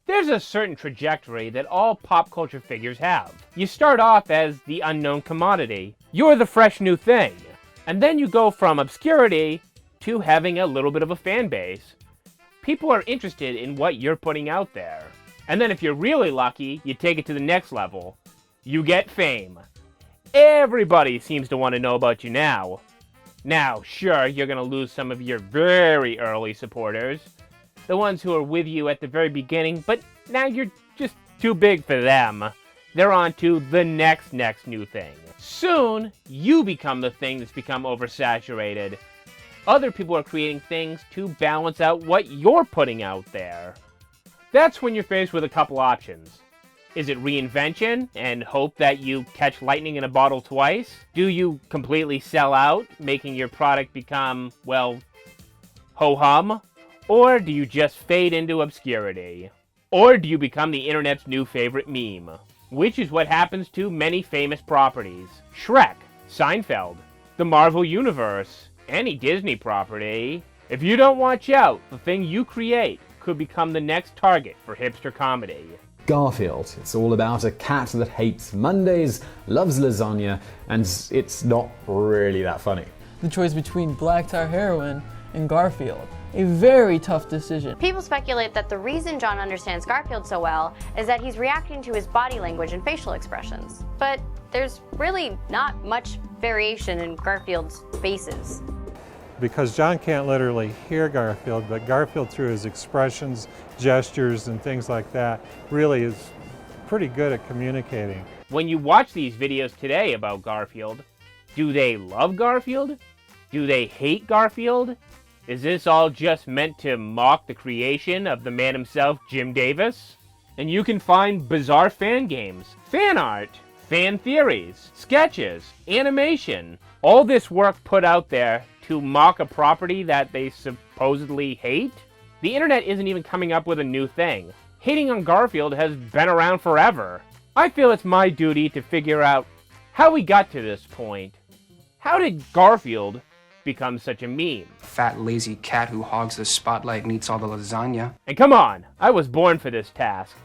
There's a certain trajectory that all pop culture figures have. You start off as the unknown commodity. You're the fresh new thing. And then you go from obscurity to having a little bit of a fan base. People are interested in what you're putting out there. And then if you're really lucky, you take it to the next level. You get fame. Everybody seems to want to know about you now. Now, sure, you're going to lose some of your very early supporters. The ones who are with you at the very beginning, but now you're just too big for them. They're on to the next new thing. Soon, you become the thing that's become oversaturated. Other people are creating things to balance out what you're putting out there. That's when you're faced with a couple options. Is it reinvention and hope that you catch lightning in a bottle twice? Do you completely sell out, making your product become, well, ho-hum? Or do you just fade into obscurity? Or do you become the internet's new favorite meme? Which is what happens to many famous properties. Shrek, Seinfeld, the Marvel Universe, any Disney property. If you don't watch out, the thing you create could become the next target for hipster comedy. Garfield. It's all about a cat that hates Mondays, loves lasagna, and it's not really that funny. The choice between black tar heroin and Garfield. A very tough decision. People speculate that the reason John understands Garfield so well is that he's reacting to his body language and facial expressions. But there's really not much variation in Garfield's faces. Because John can't literally hear Garfield, but Garfield, through his expressions, gestures, and things like that, really is pretty good at communicating. When you watch these videos today about Garfield, do they love Garfield? Do they hate Garfield? Is this all just meant to mock the creation of the man himself, Jim Davis? And you can find bizarre fan games, fan art, fan theories, sketches, animation, all this work put out there to mock a property that they supposedly hate? The internet isn't even coming up with a new thing. Hating on Garfield has been around forever. I feel it's my duty to figure out how we got to this point. How did Garfield become such a meme? Fat, lazy cat who hogs the spotlight and eats all the lasagna. And come on, I was born for this task.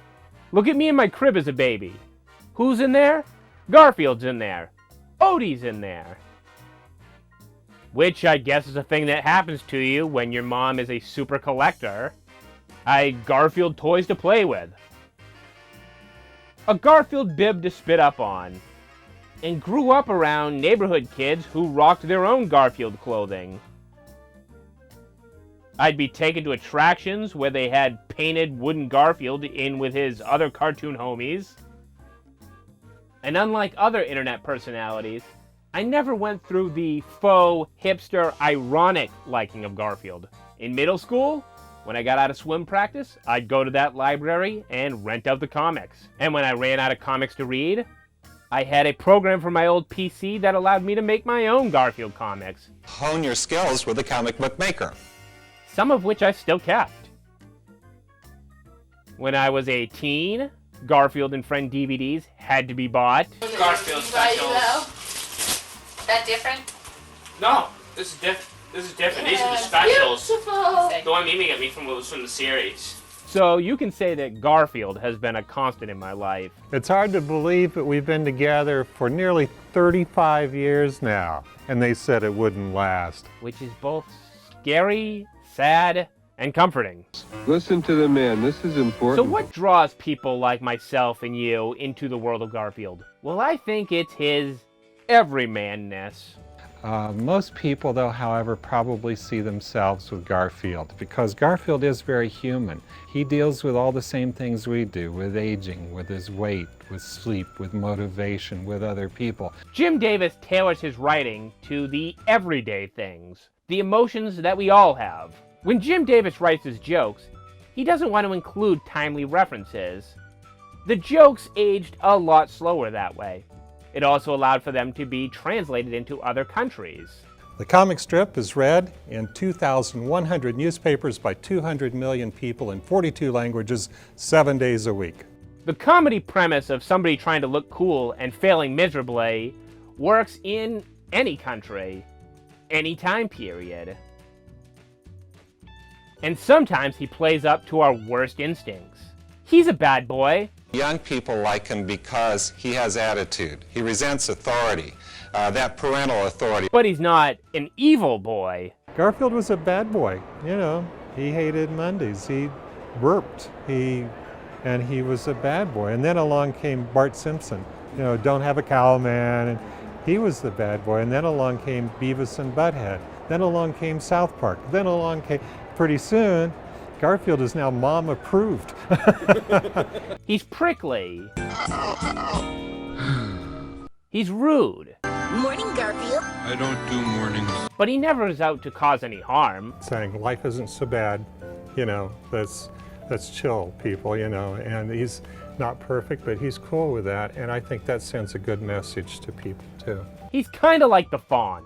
Look at me in my crib as a baby. Who's in there? Garfield's in there. Odie's in there. Which I guess is a thing that happens to you when your mom is a super collector. Garfield toys to play with. A Garfield bib to spit up on. And grew up around neighborhood kids who rocked their own Garfield clothing. I'd be taken to attractions where they had painted wooden Garfield in with his other cartoon homies. And unlike other internet personalities, I never went through the faux, hipster, ironic liking of Garfield. In middle school, when I got out of swim practice, I'd go to that library and rent out the comics. And when I ran out of comics to read, I had a program for my old PC that allowed me to make my own Garfield comics. Hone your skills with a comic book maker. Some of which I still kept. When I was a teen, Garfield and Friend DVDs had to be bought. Garfield specials. That different? No, this is different. These are the specials. Beautiful. The one Mimi got me was from the series. So you can say that Garfield has been a constant in my life. It's hard to believe that we've been together for nearly 35 years now, and they said it wouldn't last. Which is both scary, sad, and comforting. Listen to the man, this is important. So what draws people like myself and you into the world of Garfield? Well, I think it's his everymanness. Most people, though, however, probably see themselves with Garfield, because Garfield is very human. He deals with all the same things we do, with aging, with his weight, with sleep, with motivation, with other people. Jim Davis tailors his writing to the everyday things, the emotions that we all have. When Jim Davis writes his jokes, he doesn't want to include timely references. The jokes aged a lot slower that way. It also allowed for them to be translated into other countries. The comic strip is read in 2,100 newspapers by 200 million people in 42 languages, 7 days a week. The comedy premise of somebody trying to look cool and failing miserably works in any country, any time period. And sometimes he plays up to our worst instincts. He's a bad boy. Young people like him because he has attitude. He resents authority, that parental authority. But he's not an evil boy. Garfield was a bad boy, you know. He hated Mondays. He burped. He was a bad boy. And then along came Bart Simpson. You know, don't have a cow, man. And he was the bad boy. And then along came Beavis and Butthead. Then along came South Park. Then along came, pretty soon, Garfield is now mom approved. He's prickly. He's rude. Morning, Garfield. I don't do mornings. But he never is out to cause any harm. Saying life isn't so bad, you know, let's chill, people, you know. And he's not perfect, but he's cool with that. And I think that sends a good message to people, too. He's kind of like the Fonz.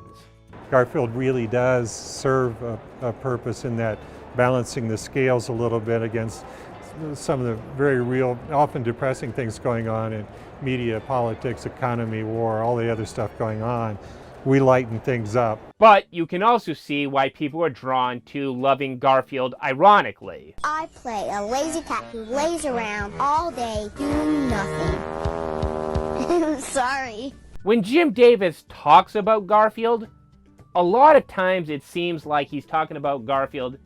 Garfield really does serve a purpose in that balancing the scales a little bit against some of the very real, often depressing things going on in media, politics, economy, war, all the other stuff going on. We lighten things up. But you can also see why people are drawn to loving Garfield ironically. I play a lazy cat who lays around all day doing nothing. Sorry. When Jim Davis talks about Garfield, a lot of times it seems like he's talking about Garfield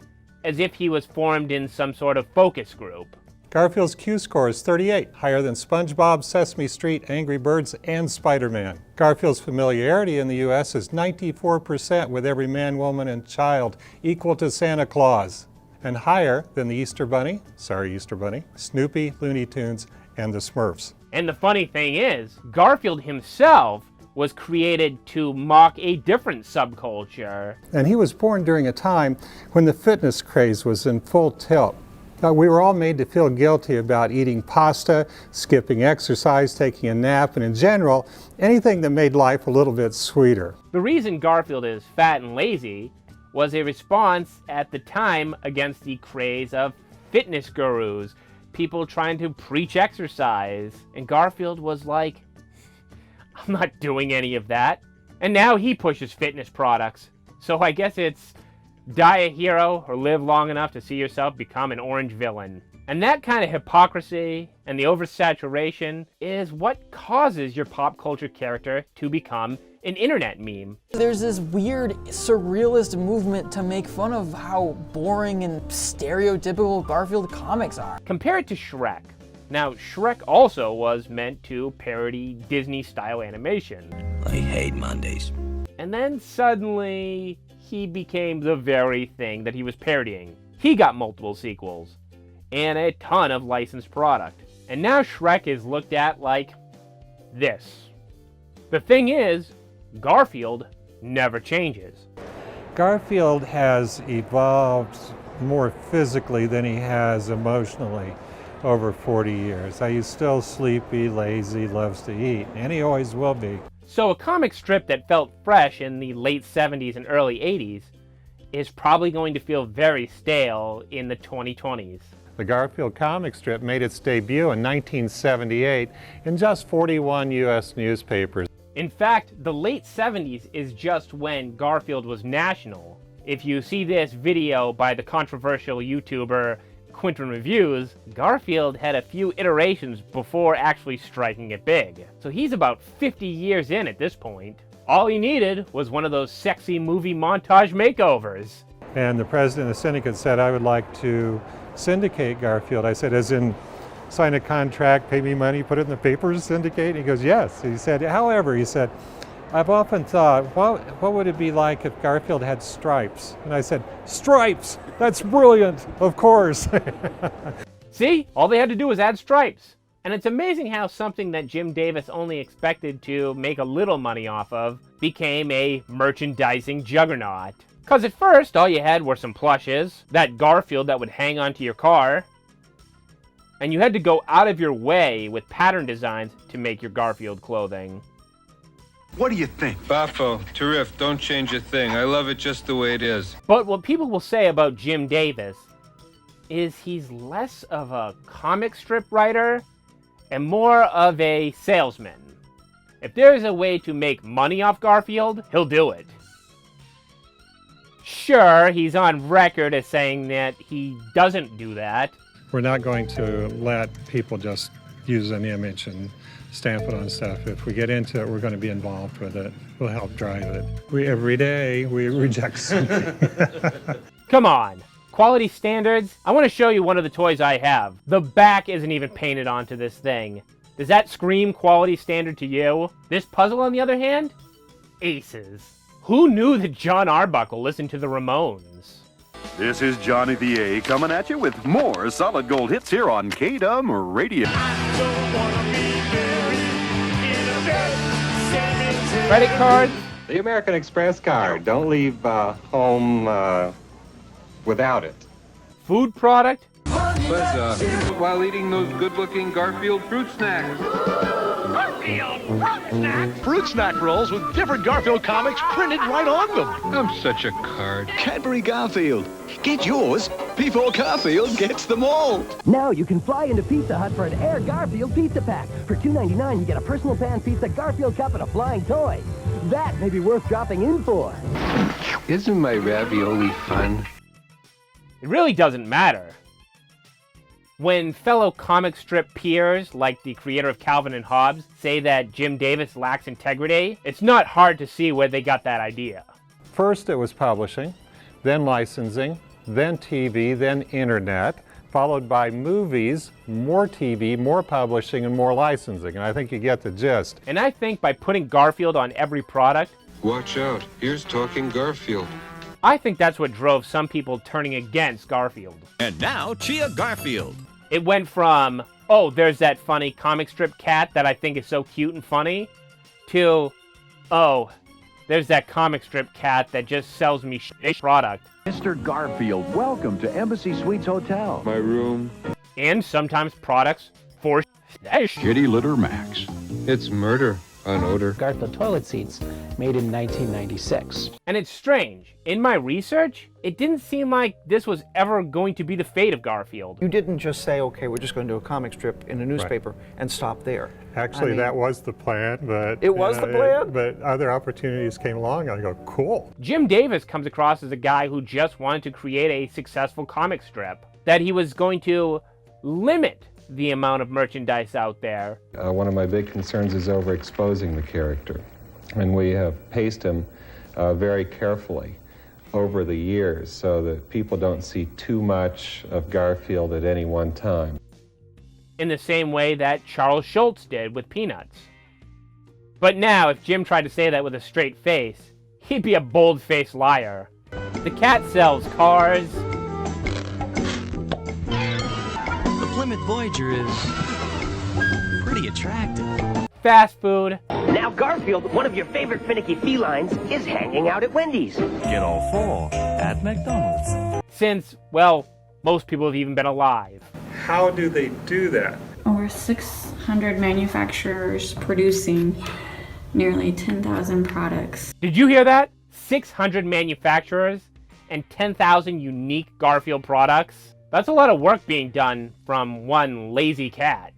as if he was formed in some sort of focus group. Garfield's Q score is 38, higher than SpongeBob, Sesame Street, Angry Birds, and Spider-Man. Garfield's familiarity in the U.S. is 94% with every man, woman, and child, equal to Santa Claus, and higher than the Easter Bunny, sorry Easter Bunny, Snoopy, Looney Tunes, and the Smurfs. And the funny thing is, Garfield himself was created to mock a different subculture. And he was born during a time when the fitness craze was in full tilt. We were all made to feel guilty about eating pasta, skipping exercise, taking a nap, and in general, anything that made life a little bit sweeter. The reason Garfield is fat and lazy was a response at the time against the craze of fitness gurus, people trying to preach exercise. And Garfield was like, I'm not doing any of that. And now he pushes fitness products. So I guess it's die a hero or live long enough to see yourself become an orange villain. And that kind of hypocrisy and the oversaturation is what causes your pop culture character to become an internet meme. There's this weird surrealist movement to make fun of how boring and stereotypical Garfield comics are. Compare it to Shrek. Now, Shrek also was meant to parody Disney-style animation. I hate Mondays. And then suddenly, he became the very thing that he was parodying. He got multiple sequels, and a ton of licensed product. And now Shrek is looked at like this. The thing is, Garfield never changes. Garfield has evolved more physically than he has emotionally over 40 years. He's still sleepy, lazy, loves to eat, and he always will be. So a comic strip that felt fresh in the late 70s and early 80s is probably going to feel very stale in the 2020s. The Garfield comic strip made its debut in 1978 in just 41 U.S. newspapers. In fact, the late 70s is just when Garfield was national. If you see this video by the controversial YouTuber Quentin Reviews, Garfield had a few iterations before actually striking it big. So he's about 50 years in at this point. All he needed was one of those sexy movie montage makeovers. And the president of the syndicate said, I would like to syndicate Garfield. I said, as in sign a contract, pay me money, put it in the papers, syndicate? And he goes, yes. He said, however, he said, I've often thought, what would it be like if Garfield had stripes? And I said, stripes! That's brilliant, of course. See? All they had to do was add stripes. And it's amazing how something that Jim Davis only expected to make a little money off of became a merchandising juggernaut. Because at first, all you had were some plushes, that Garfield that would hang onto your car, and you had to go out of your way with pattern designs to make your Garfield clothing. What do you think? Baffo, terrific, don't change a thing. I love it just the way it is. But what people will say about Jim Davis is he's less of a comic strip writer and more of a salesman. If there's a way to make money off Garfield, he'll do it. Sure, he's on record as saying that he doesn't do that. We're not going to let people just use an image and stamp it on stuff. If we get into it, we're going to be involved with it. We'll help drive it. Every day, we reject something. Come on. Quality standards? I want to show you one of the toys I have. The back isn't even painted onto this thing. Does that scream quality standard to you? This puzzle, on the other hand? Aces. Who knew that John Arbuckle listened to the Ramones? This is Johnny the A coming at you with more solid gold hits here on KDUM Radio. Credit card? The American Express card. Don't leave home without it. Food product? Buzz while eating those good-looking Garfield fruit snacks. Garfield fruit snack! Fruit snack rolls with different Garfield comics printed right on them. I'm such a card. Cadbury Garfield. Get yours before Garfield gets them all. Now you can fly into Pizza Hut for an Air Garfield pizza pack. For $2.99, you get a personal pan pizza Garfield cup and a flying toy. That may be worth dropping in for. Isn't my ravioli fun? It really doesn't matter. When fellow comic strip peers, like the creator of Calvin and Hobbes, say that Jim Davis lacks integrity, it's not hard to see where they got that idea. First it was publishing, then licensing, then TV, then internet, followed by movies, more TV, more publishing, and more licensing. And I think you get the gist. And I think by putting Garfield on every product... Watch out, here's talking Garfield. I think that's what drove some people turning against Garfield. And now, Chia Garfield. It went from, oh, there's that funny comic strip cat that I think is so cute and funny, to, oh, there's that comic strip cat that just sells me shit product. Mr. Garfield, welcome to Embassy Suites Hotel. My room. And sometimes products for Kitty Litter Max. It's murder on odor. Garfield toilet seats, made in 1996. And it's strange. In my research, it didn't seem like this was ever going to be the fate of Garfield. You didn't just say, okay, we're just going to do a comic strip in a newspaper and stop there. Actually, that was the plan, but... It was the plan? But other opportunities came along, and I go, cool. Jim Davis comes across as a guy who just wanted to create a successful comic strip. That he was going to limit the amount of merchandise out there. One of my big concerns is overexposing the character. And we have paced him very carefully over the years so that people don't see too much of Garfield at any one time. In the same way that Charles Schultz did with Peanuts. But now, if Jim tried to say that with a straight face, he'd be a bold-faced liar. The cat sells cars. The Plymouth Voyager is pretty attractive. Fast food. Now Garfield, one of your favorite finicky felines, is hanging out at Wendy's. Get all four at McDonald's. Since, well, most people have even been alive. How do they do that? Over 600 manufacturers producing nearly 10,000 products. Did you hear that? 600 manufacturers and 10,000 unique Garfield products? That's a lot of work being done from one lazy cat.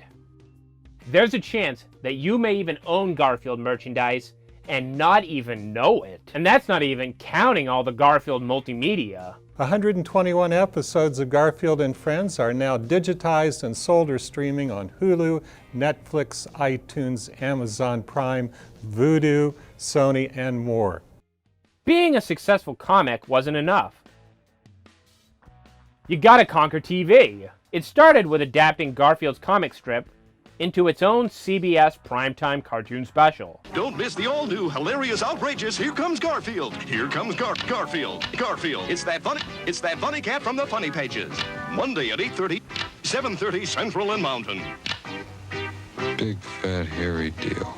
There's a chance that you may even own Garfield merchandise and not even know it. And that's not even counting all the Garfield multimedia. 121 episodes of Garfield and Friends are now digitized and sold or streaming on Hulu, Netflix, iTunes, Amazon Prime, Vudu, Sony, and more. Being a successful comic wasn't enough. You gotta conquer TV. It started with adapting Garfield's comic strip into its own CBS primetime cartoon special. Don't miss the all-new, hilarious, outrageous Here Comes Garfield. Here comes Garfield. Garfield. It's that funny cat from the Funny Pages. Monday at 8:30, 7:30 Central and Mountain. Big fat hairy deal.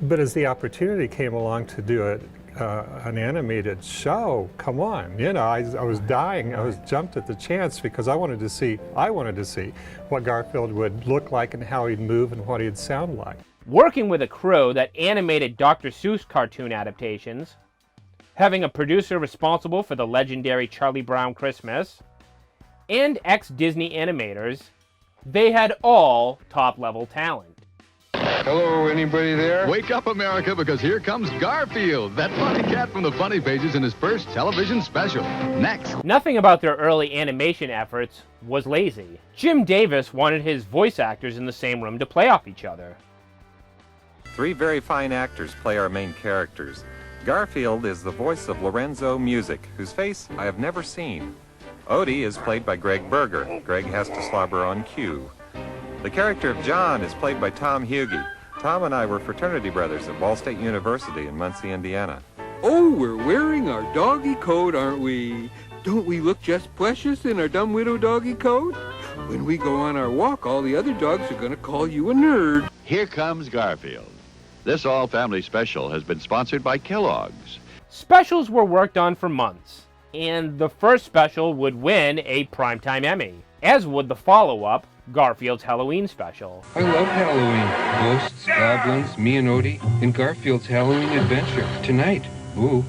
But as the opportunity came along to do it, an animated show, come on, you know, I was dying, I was jumped at the chance because I wanted to see what Garfield would look like and how he'd move and what he'd sound like. Working with a crew that animated Dr. Seuss cartoon adaptations, having a producer responsible for the legendary Charlie Brown Christmas, and ex-Disney animators, they had all top-level talent. Hello, anybody there? Wake up, America, because here comes Garfield, that funny cat from the Funny Pages in his first television special. Next. Nothing about their early animation efforts was lazy. Jim Davis wanted his voice actors in the same room to play off each other. 3 very fine actors play our main characters. Garfield is the voice of Lorenzo Music, whose face I have never seen. Odie is played by Greg Berger. Greg has to slobber on cue. The character of John is played by Tom Hughey. Tom and I were fraternity brothers at Ball State University in Muncie, Indiana. Oh, we're wearing our doggy coat, aren't we? Don't we look just precious in our dumb widow doggy coat? When we go on our walk, all the other dogs are going to call you a nerd. Here comes Garfield. This all-family special has been sponsored by Kellogg's. Specials were worked on for months, and the first special would win a Primetime Emmy, as would the follow-up, Garfield's Halloween special. I love Halloween. Ghosts, goblins, me and Odie, and Garfield's Halloween adventure. Tonight. Ooh.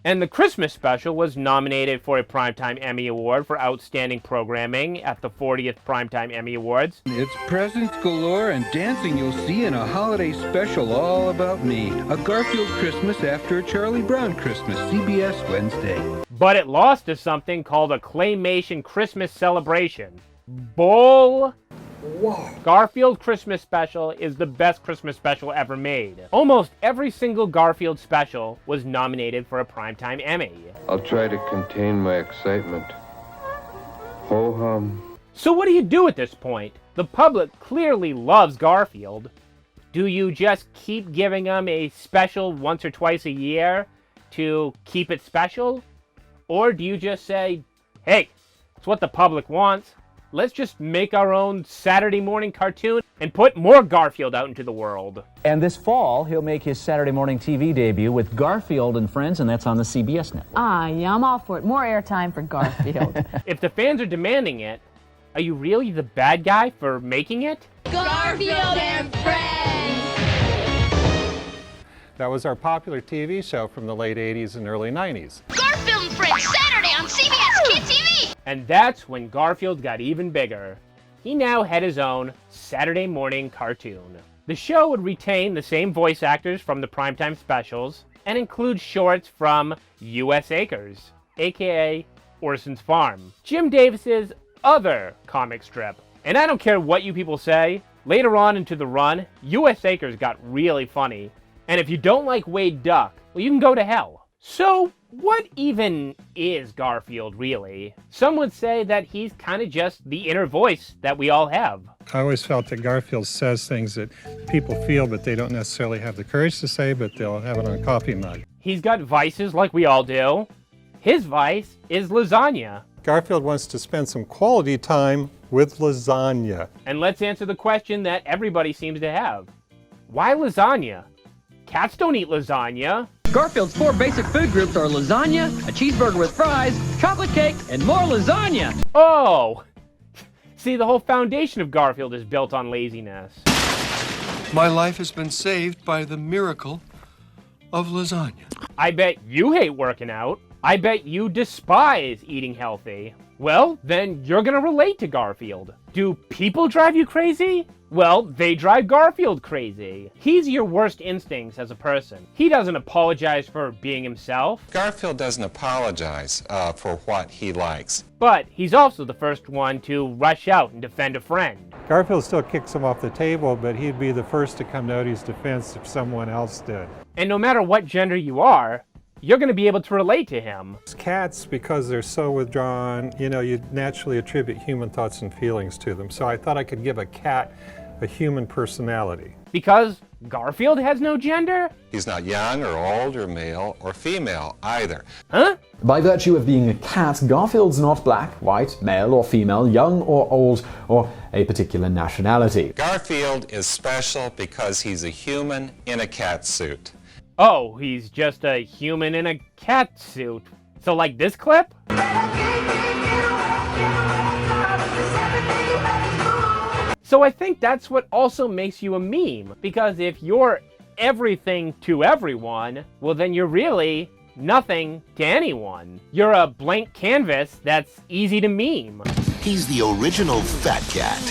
And the Christmas special was nominated for a Primetime Emmy Award for Outstanding Programming at the 40th Primetime Emmy Awards. It's presents galore and dancing you'll see in a holiday special all about me. A Garfield Christmas after a Charlie Brown Christmas, CBS Wednesday. But it lost to something called a Claymation Christmas Celebration. Bull. Whoa. Garfield Christmas Special is the best Christmas special ever made. Almost every single Garfield special was nominated for a Primetime Emmy. I'll try to contain my excitement. Ho-hum. So what do you do at this point? The public clearly loves Garfield. Do you just keep giving them a special once or twice a year to keep it special? Or do you just say, hey, it's what the public wants. Let's just make our own Saturday morning cartoon and put more Garfield out into the world. And this fall, he'll make his Saturday morning TV debut with Garfield and Friends, and that's on the CBS network. Yeah, I'm all for it. More airtime for Garfield. If the fans are demanding it, are you really the bad guy for making it? Garfield and Friends! That was our popular TV show from the late 80s and early 90s. Garfield and Friends, Saturday on CBS Kid TV! And that's when Garfield got even bigger. He now had his own Saturday morning cartoon. The show would retain the same voice actors from the primetime specials and include shorts from U.S. Acres, aka Orson's Farm, Jim Davis's other comic strip. And I don't care what you people say, later on into the run, U.S. Acres got really funny. And if you don't like Wade Duck, well, you can go to hell. So, what even is Garfield, really? Some would say that he's kind of just the inner voice that we all have. I always felt that Garfield says things that people feel, but they don't necessarily have the courage to say, but they'll have it on a coffee mug. He's got vices like we all do. His vice is lasagna. Garfield wants to spend some quality time with lasagna. And let's answer the question that everybody seems to have. Why lasagna? Cats don't eat lasagna. Garfield's 4 basic food groups are lasagna, a cheeseburger with fries, chocolate cake, and more lasagna. Oh! See, the whole foundation of Garfield is built on laziness. My life has been saved by the miracle of lasagna. I bet you hate working out. I bet you despise eating healthy. Well, then you're gonna relate to Garfield. Do people drive you crazy? Well, they drive Garfield crazy. He's your worst instincts as a person. He doesn't apologize for being himself. Garfield doesn't apologize for what he likes. But he's also the first one to rush out and defend a friend. Garfield still kicks him off the table, but he'd be the first to come to Odie's defense if someone else did. And no matter what gender you are, you're going to be able to relate to him. Cats, because they're so withdrawn, you naturally attribute human thoughts and feelings to them. So I thought I could give a cat a human personality. Because Garfield has no gender? He's not young or old or male or female either. Huh? By virtue of being a cat, Garfield's not black, white, male or female, young or old, or a particular nationality. Garfield is special because he's a human in a cat suit. Oh, he's just a human in a cat suit. So like this clip? So I think that's what also makes you a meme, because if you're everything to everyone, well then you're really nothing to anyone. You're a blank canvas that's easy to meme. He's the original fat cat.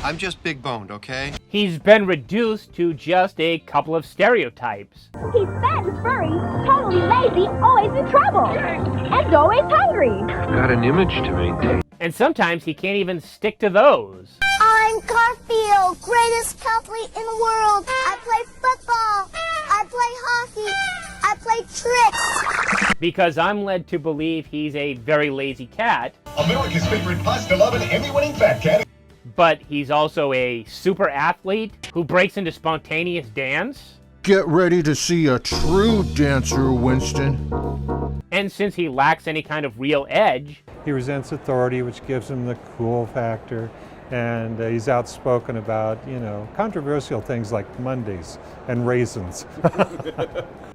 I'm just big-boned, okay? He's been reduced to just a couple of stereotypes. He's fat and furry, totally lazy, always in trouble, and always hungry. Got an image to maintain. And sometimes he can't even stick to those. I'm Garfield, greatest athlete in the world. I play football, I play hockey, I play tricks. Because I'm led to believe he's a very lazy cat. America's favorite pasta-loving, Emmy-winning fat cat. But he's also a super athlete who breaks into spontaneous dance. Get ready to see a true dancer, Winston. And since he lacks any kind of real edge, he resents authority, which gives him the cool factor. And he's outspoken about, you know, controversial things like Mondays and raisins.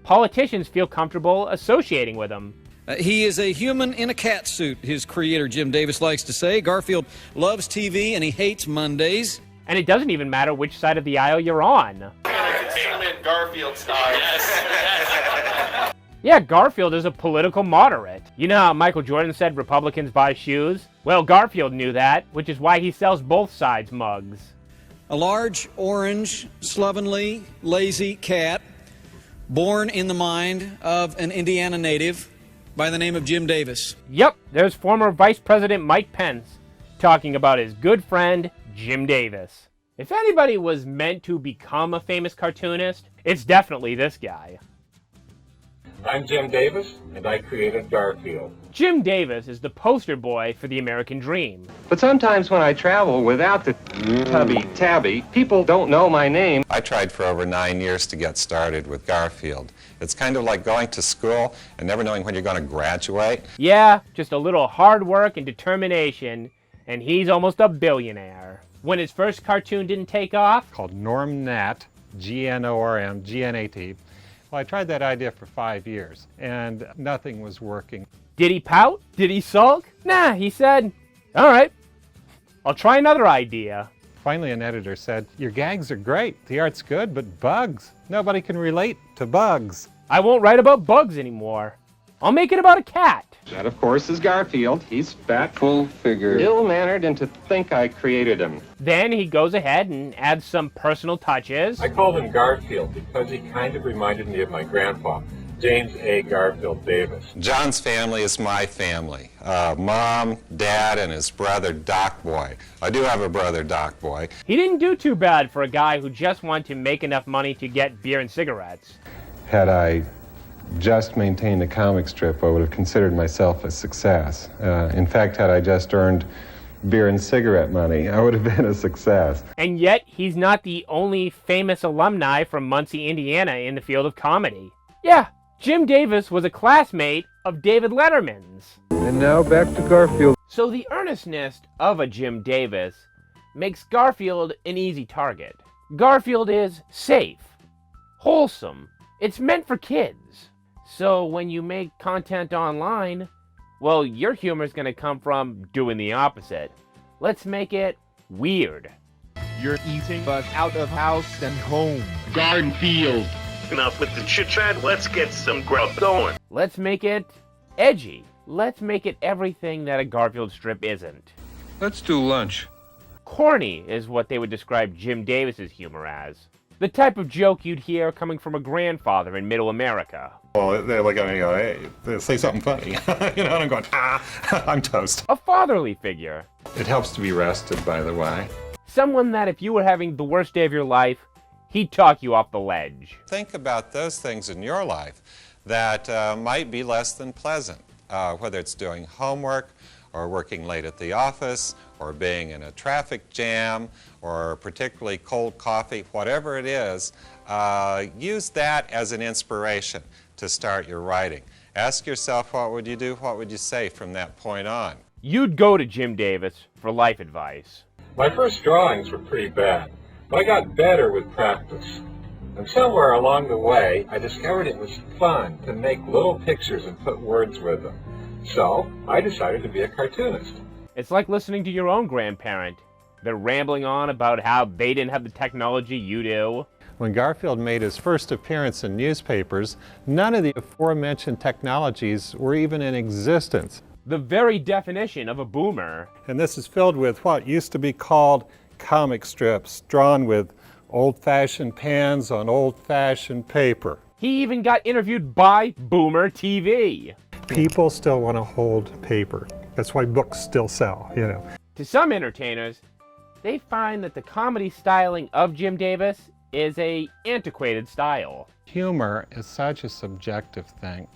Politicians feel comfortable associating with him. He is a human in a cat suit, his creator Jim Davis likes to say. Garfield loves TV and he hates Mondays. And it doesn't even matter which side of the aisle you're on. Entertainment Garfield style. Yes. Yeah, Garfield is a political moderate. You know how Michael Jordan said Republicans buy shoes? Well, Garfield knew that, which is why he sells both sides mugs. A large, orange, slovenly, lazy cat, born in the mind of an Indiana native by the name of Jim Davis. Yep, there's former Vice President Mike Pence talking about his good friend, Jim Davis. If anybody was meant to become a famous cartoonist, it's definitely this guy. I'm Jim Davis, and I created Garfield. Jim Davis is the poster boy for the American dream. But sometimes when I travel without the tabby, people don't know my name. I tried for over 9 years to get started with Garfield. It's kind of like going to school and never knowing when you're going to graduate. Yeah, just a little hard work and determination, and he's almost a billionaire. When his first cartoon didn't take off, called Norm Nat, G-N-O-R-M, G-N-A-T. Well, I tried that idea for 5 years, and nothing was working. Did he pout? Did he sulk? Nah, he said, all right, I'll try another idea. Finally, an editor said, your gags are great, the art's good, but bugs. Nobody can relate to bugs. I won't write about bugs anymore. I'll make it about a cat. That, of course, is Garfield. He's fat, full-figured, ill-mannered, and to think I created him. Then he goes ahead and adds some personal touches. I called him Garfield because he kind of reminded me of my grandpa, James A. Garfield Davis. John's family is my family. Mom, Dad, and his brother, Doc Boy. I do have a brother, Doc Boy. He didn't do too bad for a guy who just wanted to make enough money to get beer and cigarettes. Had I just maintained the comic strip, I would have considered myself a success. In fact, had I just earned beer and cigarette money, I would have been a success. And yet, he's not the only famous alumni from Muncie, Indiana in the field of comedy. Yeah, Jim Davis was a classmate of David Letterman's. And now back to Garfield. So the earnestness of a Jim Davis makes Garfield an easy target. Garfield is safe, wholesome, it's meant for kids. So when you make content online, well, your humor's gonna come from doing the opposite. Let's make it weird. You're eating, but out of house and home. Garfield. Enough with the chit-chat, let's get some growth going. Let's make it edgy. Let's make it everything that a Garfield strip isn't. Let's do lunch. Corny is what they would describe Jim Davis's humor as. The type of joke you'd hear coming from a grandfather in middle America. Well, they're like, hey, say something funny. You know, and I'm going, I'm toast. A fatherly figure. It helps to be rested, by the way. Someone that if you were having the worst day of your life, he'd talk you off the ledge. Think about those things in your life that might be less than pleasant, whether it's doing homework, or working late at the office, or being in a traffic jam, or particularly cold coffee, whatever it is, use that as an inspiration to start your writing. Ask yourself, what would you do, what would you say from that point on? You'd go to Jim Davis for life advice. My first drawings were pretty bad, but I got better with practice. And somewhere along the way, I discovered it was fun to make little pictures and put words with them. So, I decided to be a cartoonist. It's like listening to your own grandparent. They're rambling on about how they didn't have the technology you do. When Garfield made his first appearance in newspapers, none of the aforementioned technologies were even in existence. The very definition of a boomer. And this is filled with what used to be called comic strips drawn with old-fashioned pens on old-fashioned paper. He even got interviewed by Boomer TV. People still want to hold paper. That's why books still sell, you know. To some entertainers, they find that the comedy styling of Jim Davis is a antiquated style. Humor is such a subjective thing.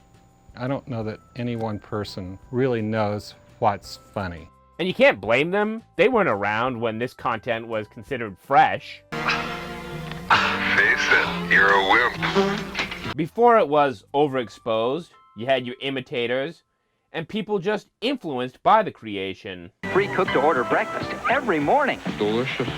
I don't know that any one person really knows what's funny. And you can't blame them. They weren't around when this content was considered fresh. Face it, you're a wimp. Before it was overexposed, you had your imitators, and people just influenced by the creation. Free cook to order breakfast every morning. Delicious.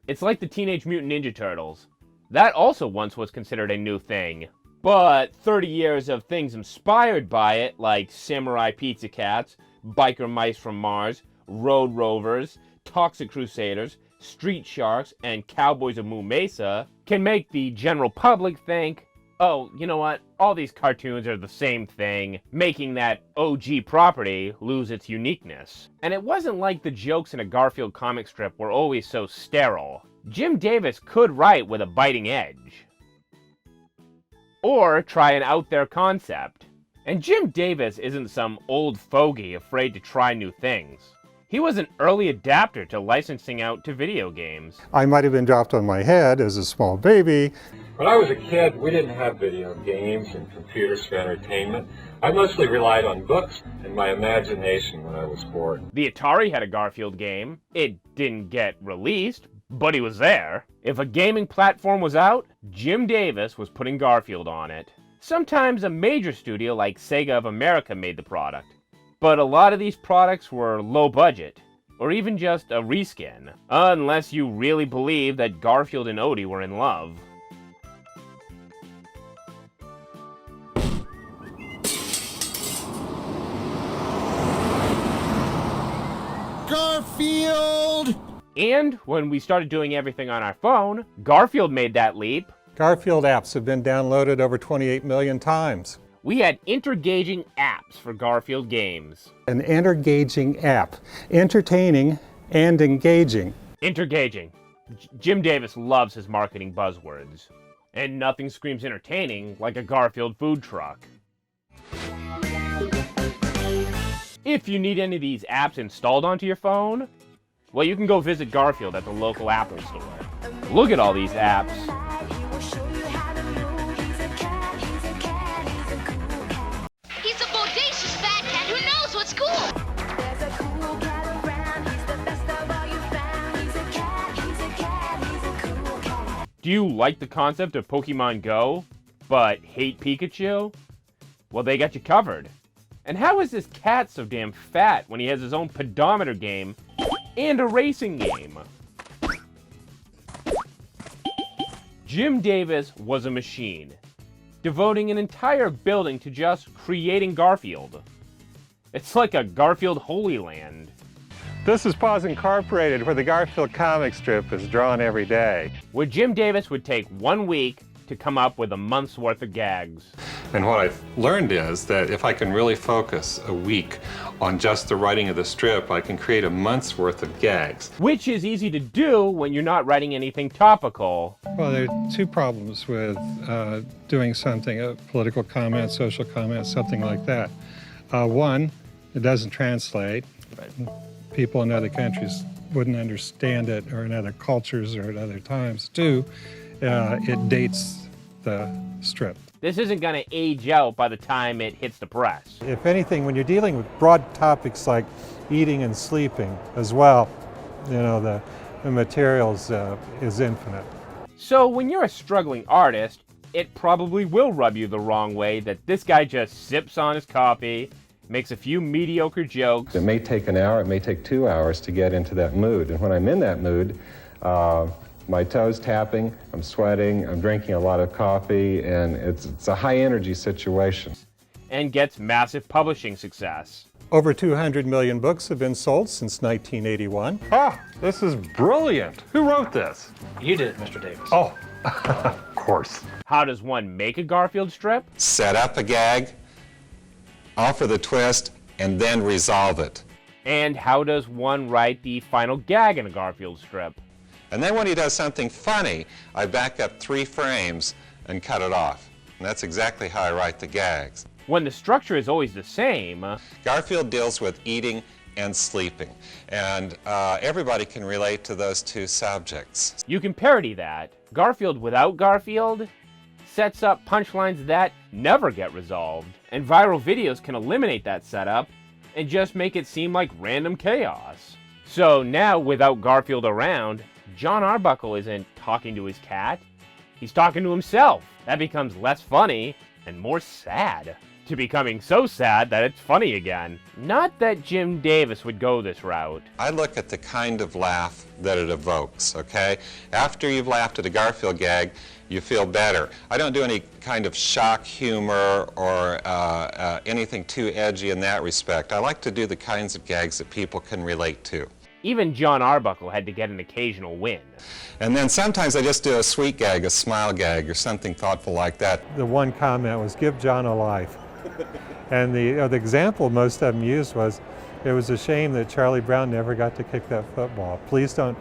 It's like the Teenage Mutant Ninja Turtles. That also once was considered a new thing. But 30 years of things inspired by it, like Samurai Pizza Cats, Biker Mice from Mars, Road Rovers, Toxic Crusaders, Street Sharks, and Cowboys of Moo Mesa, can make the general public think, oh, you know what, all these cartoons are the same thing, making that OG property lose its uniqueness. And it wasn't like the jokes in a Garfield comic strip were always so sterile. Jim Davis could write with a biting edge. Or try an out-there concept. And Jim Davis isn't some old fogey afraid to try new things. He was an early adapter to licensing out to video games. I might have been dropped on my head as a small baby. When I was a kid, we didn't have video games and computers for entertainment. I mostly relied on books and my imagination when I was bored. The Atari had a Garfield game. It didn't get released, but he was there. If a gaming platform was out, Jim Davis was putting Garfield on it. Sometimes a major studio like Sega of America made the product. But a lot of these products were low budget, or even just a reskin, unless you really believe that Garfield and Odie were in love. Garfield! And when we started doing everything on our phone, Garfield made that leap. Garfield apps have been downloaded over 28 million times. We had intergaging apps for Garfield games. An intergaging app, entertaining and engaging. Intergaging. Jim Davis loves his marketing buzzwords. And nothing screams entertaining like a Garfield food truck. If you need any of these apps installed onto your phone, well, you can go visit Garfield at the local Apple store. Look at all these apps. He's a bodacious fat cat who knows what's cool. There's a cool cat around. He's the best of all you found. He's a cat, he's a cat, he's a cool cat. Do you like the concept of Pokemon Go, but hate Pikachu? Well, they got you covered. And how is this cat so damn fat when he has his own pedometer game and a racing game? Jim Davis was a machine, devoting an entire building to just creating Garfield. It's like a Garfield Holy Land. This is Paws Incorporated, where the Garfield comic strip is drawn every day. Where Jim Davis would take 1 week to come up with a month's worth of gags. And what I've learned is that if I can really focus a week on just the writing of the strip, I can create a month's worth of gags. Which is easy to do when you're not writing anything topical. Well, there are two problems with doing something, a political comment, social comment, something like that. One, it doesn't translate. People in other countries wouldn't understand it, or in other cultures or at other times. Two, it dates the strip. This isn't going to age out by the time it hits the press. If anything, when you're dealing with broad topics like eating and sleeping as well, you know, the materials is infinite. So when you're a struggling artist, it probably will rub you the wrong way that this guy just sips on his coffee, makes a few mediocre jokes. It may take an hour, it may take 2 hours to get into that mood. And when I'm in that mood, my toes tapping, I'm sweating, I'm drinking a lot of coffee, and it's a high energy situation. And gets massive publishing success. Over 200 million books have been sold since 1981. Ah, this is brilliant. Who wrote this? You did, Mr. Davis. Oh, of course. How does one make a Garfield strip? Set up a gag, offer the twist, and then resolve it. And how does one write the final gag in a Garfield strip? And then when he does something funny, I back up 3 frames and cut it off. And that's exactly how I write the gags. When the structure is always the same. Garfield deals with eating and sleeping, and everybody can relate to those 2 subjects. You can parody that. Garfield without Garfield sets up punchlines that never get resolved, and viral videos can eliminate that setup and just make it seem like random chaos. So now, without Garfield around, John Arbuckle isn't talking to his cat, he's talking to himself. That becomes less funny and more sad, to becoming so sad that it's funny again. Not that Jim Davis would go this route. I look at the kind of laugh that it evokes, okay? After you've laughed at a Garfield gag, you feel better. I don't do any kind of shock humor or anything too edgy in that respect. I like to do the kinds of gags that people can relate to. Even John Arbuckle had to get an occasional win. And then sometimes I just do a sweet gag, a smile gag, or something thoughtful like that. The one comment was, give John a life. And the example most of them used was, it was a shame that Charlie Brown never got to kick that football. Please don't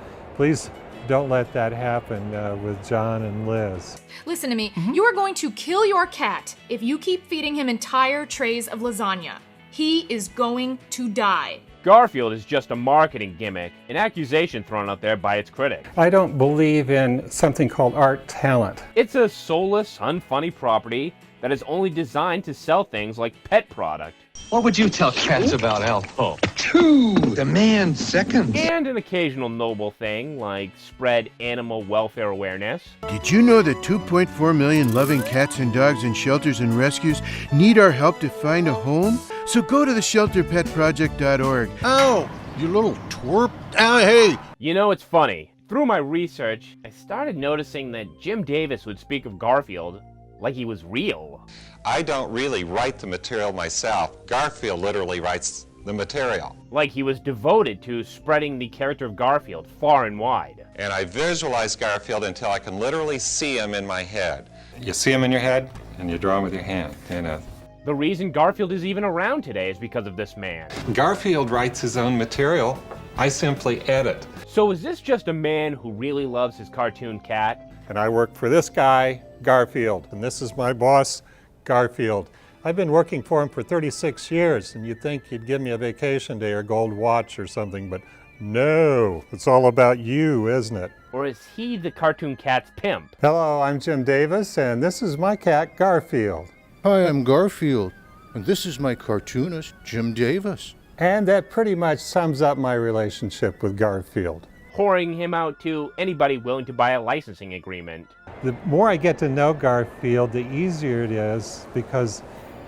let that happen with John and Liz. Listen to me. You are going to kill your cat if you keep feeding him entire trays of lasagna. He is going to die. Garfield is just a marketing gimmick, an accusation thrown out there by its critics. I don't believe in something called art talent. It's a soulless, unfunny property that is only designed to sell things like pet product. What would you tell cats about Alpo? 2 demand seconds. And an occasional noble thing like spread animal welfare awareness. Did you know that 2.4 million loving cats and dogs in shelters and rescues need our help to find a home? So go to theshelterpetproject.org. Ow, you little twerp. Ow, hey. You know, it's funny. Through my research, I started noticing that Jim Davis would speak of Garfield like he was real. I don't really write the material myself. Garfield literally writes the material. Like he was devoted to spreading the character of Garfield far and wide. And I visualize Garfield until I can literally see him in my head. You see him in your head, and you draw him with your hand, you know. The reason Garfield is even around today is because of this man. Garfield writes his own material. I simply edit. So is this just a man who really loves his cartoon cat? And I work for this guy, Garfield, and this is my boss, Garfield. I've been working for him for 36 years, and you'd think he'd give me a vacation day or gold watch or something, but no, it's all about you, isn't it? Or is he the cartoon cat's pimp? Hello, I'm Jim Davis, and this is my cat, Garfield. Hi, I'm Garfield, and this is my cartoonist, Jim Davis. And that pretty much sums up my relationship with Garfield. Whoring him out to anybody willing to buy a licensing agreement. The more I get to know Garfield, the easier it is because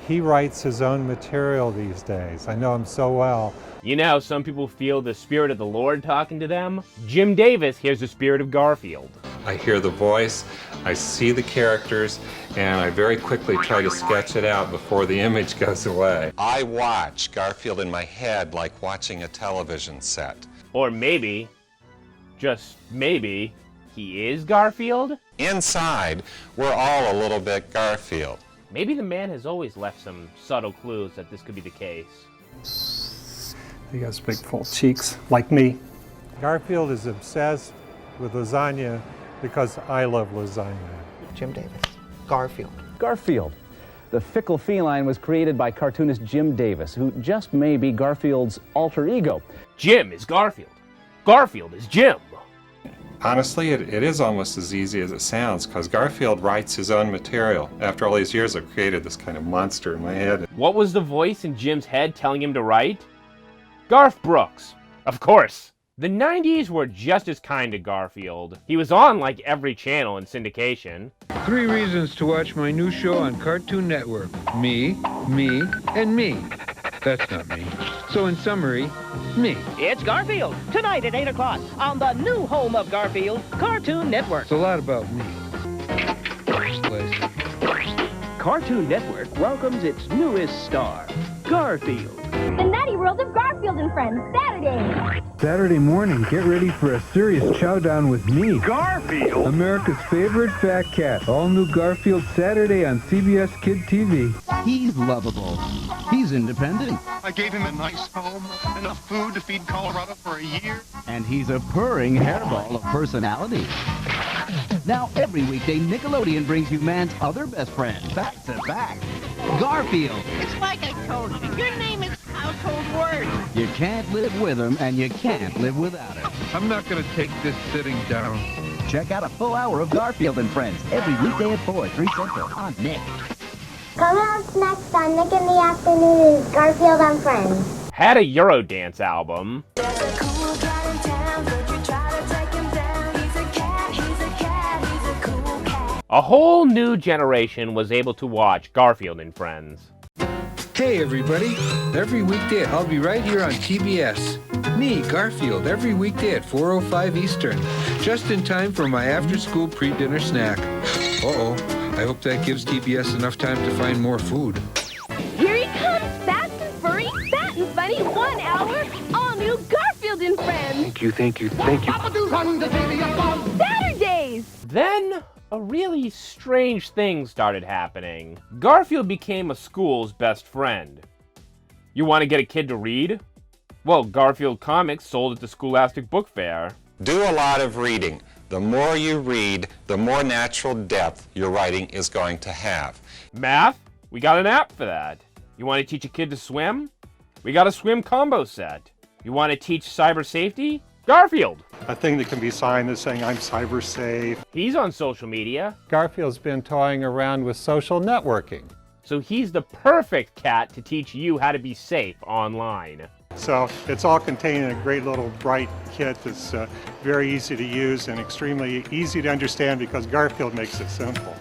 he writes his own material these days. I know him so well. You know how some people feel the spirit of the Lord talking to them? Jim Davis hears the spirit of Garfield. I hear the voice, I see the characters, and I very quickly try to sketch it out before the image goes away. I watch Garfield in my head like watching a television set. Or maybe, just maybe, he is Garfield? Inside, we're all a little bit Garfield. Maybe the man has always left some subtle clues that this could be the case. He has big full cheeks, like me. Garfield is obsessed with lasagna because I love lasagna. Jim Davis. Garfield. Garfield. The fickle feline was created by cartoonist Jim Davis, who just may be Garfield's alter ego. Jim is Garfield. Garfield is Jim. Honestly, it is almost as easy as it sounds, because Garfield writes his own material. After all these years, I've created this kind of monster in my head. What was the voice in Jim's head telling him to write? Garth Brooks. Of course. The 90s were just as kind to Garfield. He was on like every channel in syndication. 3 reasons to watch my new show on Cartoon Network. Me, and me. That's not me. So in summary, me. It's Garfield, tonight at 8 o'clock on the new home of Garfield, Cartoon Network. It's a lot about me. Cartoon Network welcomes its newest star, Garfield. The Nutty World of Garfield and Friends, Saturday. Saturday morning, get ready for a serious chow down with me. Garfield? America's favorite fat cat. All new Garfield Saturday on CBS Kid TV. he's lovable. He's independent. I gave him a nice home, enough food to feed Colorado for a year. And he's a purring hairball of personality. Now, every weekday, Nickelodeon brings you man's other best friend, back to back. Garfield. It's like I told you. Your name is household word. You can't live with him, and you can't live without him. I'm not going to take this sitting down. Check out a full hour of Garfield and Friends every weekday at 4, 3 Central on Nick. Coming up next on Nick in the Afternoon is Garfield and Friends. Had a Eurodance album. A whole new generation was able to watch Garfield and Friends. Hey everybody, every weekday I'll be right here on TBS. Me, Garfield, every weekday at 4:05 Eastern, just in time for my after-school pre-dinner snack. Uh-oh, I hope that gives TBS enough time to find more food. Here he comes, fast and furry, fat and funny, 1 hour, all new Garfield and Friends. Thank you, thank you, thank you. Saturdays. Then a really strange thing started happening. Garfield became a school's best friend. You want to get a kid to read? Well, Garfield comics sold at the Scholastic Book Fair. Do a lot of reading. The more you read, the more natural depth your writing is going to have. Math? We got an app for that. You want to teach a kid to swim? We got a swim combo set. You want to teach cyber safety? Garfield. A thing that can be signed that's saying I'm cyber safe. He's on social media. Garfield's been toying around with social networking. So he's the perfect cat to teach you how to be safe online. So it's all contained in a great little bright kit that's very easy to use and extremely easy to understand because Garfield makes it simple.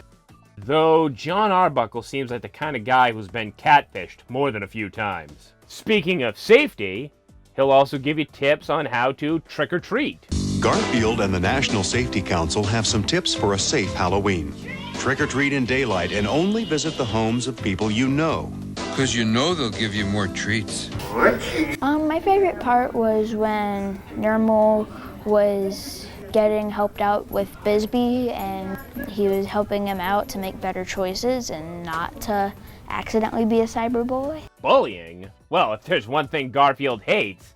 Though John Arbuckle seems like the kind of guy who's been catfished more than a few times. Speaking of safety, he'll also give you tips on how to trick or treat. Garfield and the National Safety Council have some tips for a safe Halloween. Trick or treat in daylight and only visit the homes of people you know. Because you know they'll give you more treats. My favorite part was when Nermal was getting helped out with Bisbee and he was helping him out to make better choices and not to accidentally be a cyberbully. Bullying? Well, if there's one thing Garfield hates,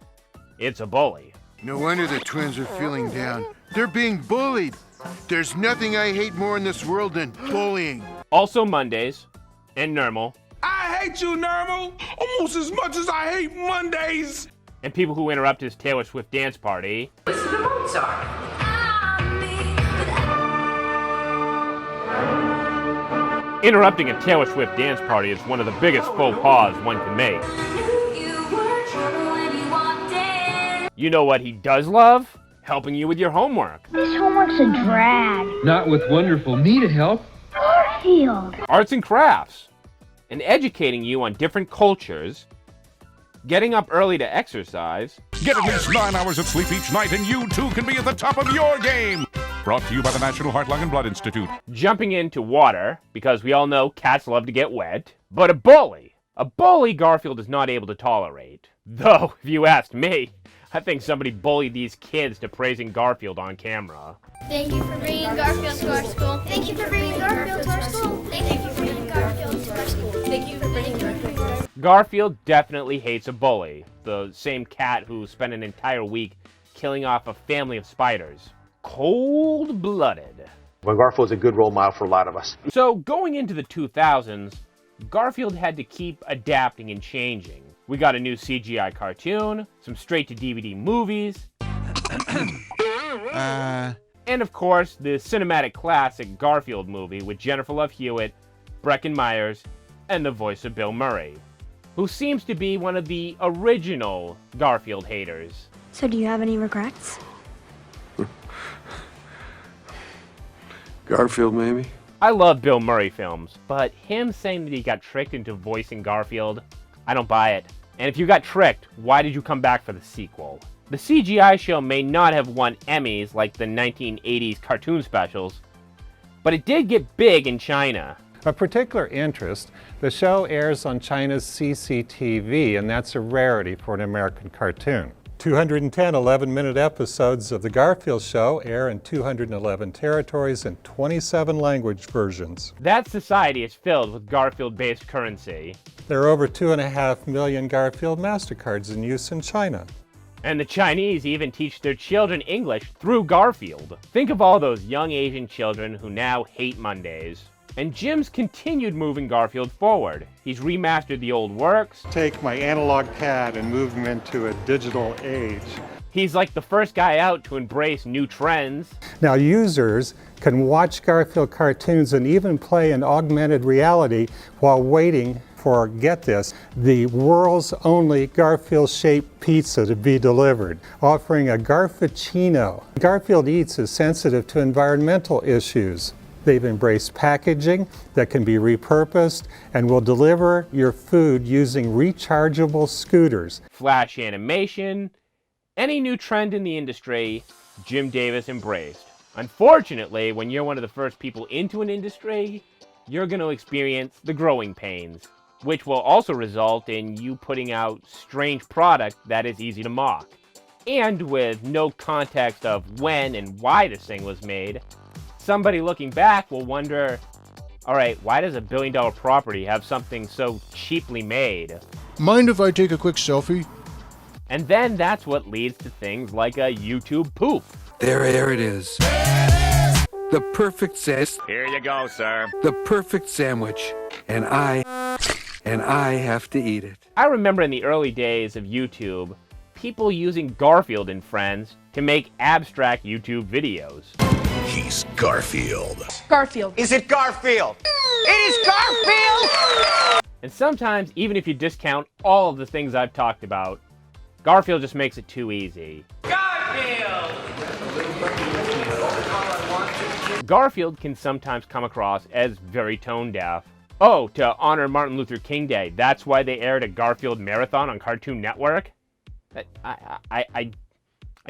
it's a bully. No wonder the twins are feeling down. They're being bullied. There's nothing I hate more in this world than bullying. Also Mondays, and Nermal. I hate you, Nermal, almost as much as I hate Mondays. And people who interrupt his Taylor Swift dance party. Listen to Mozart. Interrupting a Taylor Swift dance party is one of the biggest faux pas one can make. You know what he does love? Helping you with your homework. This homework's a drag. Not with wonderful me to help. Garfield. Arts and crafts. And educating you on different cultures. Getting up early to exercise. Get at least 9 hours of sleep each night and you too can be at the top of your game. Brought to you by the National Heart, Lung, and Blood Institute. Jumping into water, because we all know cats love to get wet. But a bully Garfield is not able to tolerate. Though, if you asked me, I think somebody bullied these kids to praising Garfield on camera. Thank you for bringing Garfield to our school. Thank you for bringing Garfield to our school. Thank you for bringing Garfield to our school. Thank you for bringing Garfield to our school. Garfield definitely hates a bully. The same cat who spent an entire week killing off a family of spiders. Cold-blooded. Well, Garfield's a good role model for a lot of us. So going into the 2000s, Garfield had to keep adapting and changing. We got a new CGI cartoon, some straight-to-DVD movies, and of course, the cinematic classic Garfield movie with Jennifer Love Hewitt, Breckin Myers, and the voice of Bill Murray, who seems to be one of the original Garfield haters. So do you have any regrets? Garfield, maybe? I love Bill Murray films, but him saying that he got tricked into voicing Garfield, I don't buy it. And if you got tricked, why did you come back for the sequel? The CGI show may not have won Emmys like the 1980s cartoon specials, but it did get big in China. Of particular interest, the show airs on China's CCTV, and that's a rarity for an American cartoon. 210 11-minute episodes of The Garfield Show air in 211 territories and 27 language versions. That society is filled with Garfield-based currency. There are over 2.5 million Garfield MasterCards in use in China. And the Chinese even teach their children English through Garfield. Think of all those young Asian children who now hate Mondays. And Jim's continued moving Garfield forward. He's remastered the old works. Take my analog pad and move them into a digital age. He's like the first guy out to embrace new trends. Now users can watch Garfield cartoons and even play in augmented reality while waiting for, get this, the world's only Garfield-shaped pizza to be delivered, offering a Garfuccino. Garfield Eats is sensitive to environmental issues. They've embraced packaging that can be repurposed and will deliver your food using rechargeable scooters. Flash animation, any new trend in the industry, Jim Davis embraced. Unfortunately, when you're one of the first people into an industry, you're going to experience the growing pains, which will also result in you putting out strange product that is easy to mock. And with no context of when and why this thing was made, somebody looking back will wonder, all right, why does a billion-dollar property have something so cheaply made? Mind if I take a quick selfie? And then that's what leads to things like a YouTube poof. There it is. The perfect Here you go, sir. The perfect sandwich. And I have to eat it. I remember in the early days of YouTube, people using Garfield and Friends to make abstract YouTube videos. He's Garfield. Garfield. Is it Garfield? It is Garfield! And sometimes, even if you discount all of the things I've talked about, Garfield just makes it too easy. Garfield! Garfield can sometimes come across as very tone deaf. Oh, to honor Martin Luther King Day, that's why they aired a Garfield marathon on Cartoon Network? I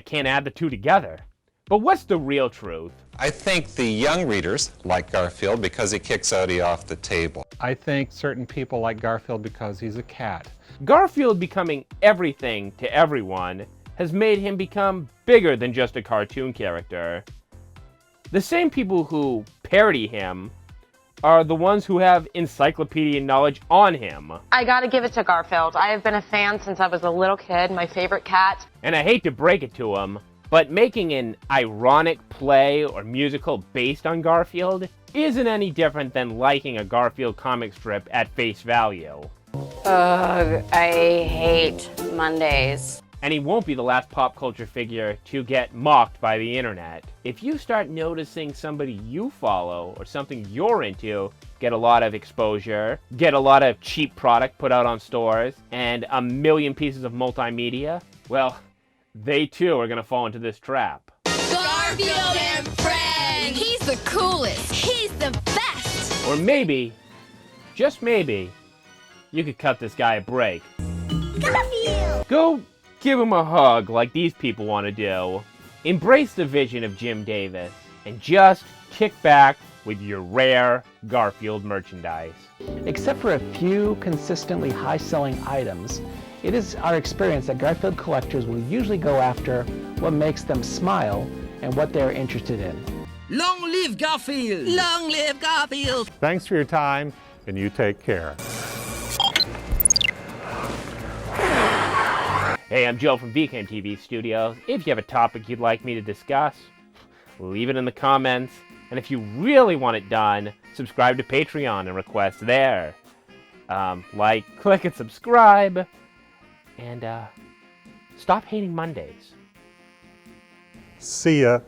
can't add the two together. But what's the real truth? I think the young readers like Garfield because he kicks Odie off the table. I think certain people like Garfield because he's a cat. Garfield becoming everything to everyone has made him become bigger than just a cartoon character. The same people who parody him are the ones who have encyclopedia knowledge on him. I gotta give it to Garfield. I have been a fan since I was a little kid, my favorite cat. And I hate to break it to him, but making an ironic play or musical based on Garfield isn't any different than liking a Garfield comic strip at face value. Ugh, I hate Mondays. And he won't be the last pop culture figure to get mocked by the internet. If you start noticing somebody you follow or something you're into get a lot of exposure, get a lot of cheap product put out on stores, and a million pieces of multimedia, well, they too are gonna fall into this trap. Garfield and Friends! He's the coolest! He's the best! Or maybe, just maybe, you could cut this guy a break. Garfield! Go give him a hug like these people want to do. Embrace the vision of Jim Davis and just kick back with your rare Garfield merchandise. Except for a few consistently high-selling items, it is our experience that Garfield collectors will usually go after what makes them smile and what they're interested in. Long live Garfield! Long live Garfield! Thanks for your time, and you take care. Hey, I'm Joe from VCAM TV Studios. If you have a topic you'd like me to discuss, leave it in the comments. And if you really want it done, subscribe to Patreon and request there. Like, click, and subscribe. And stop hating Mondays. See ya.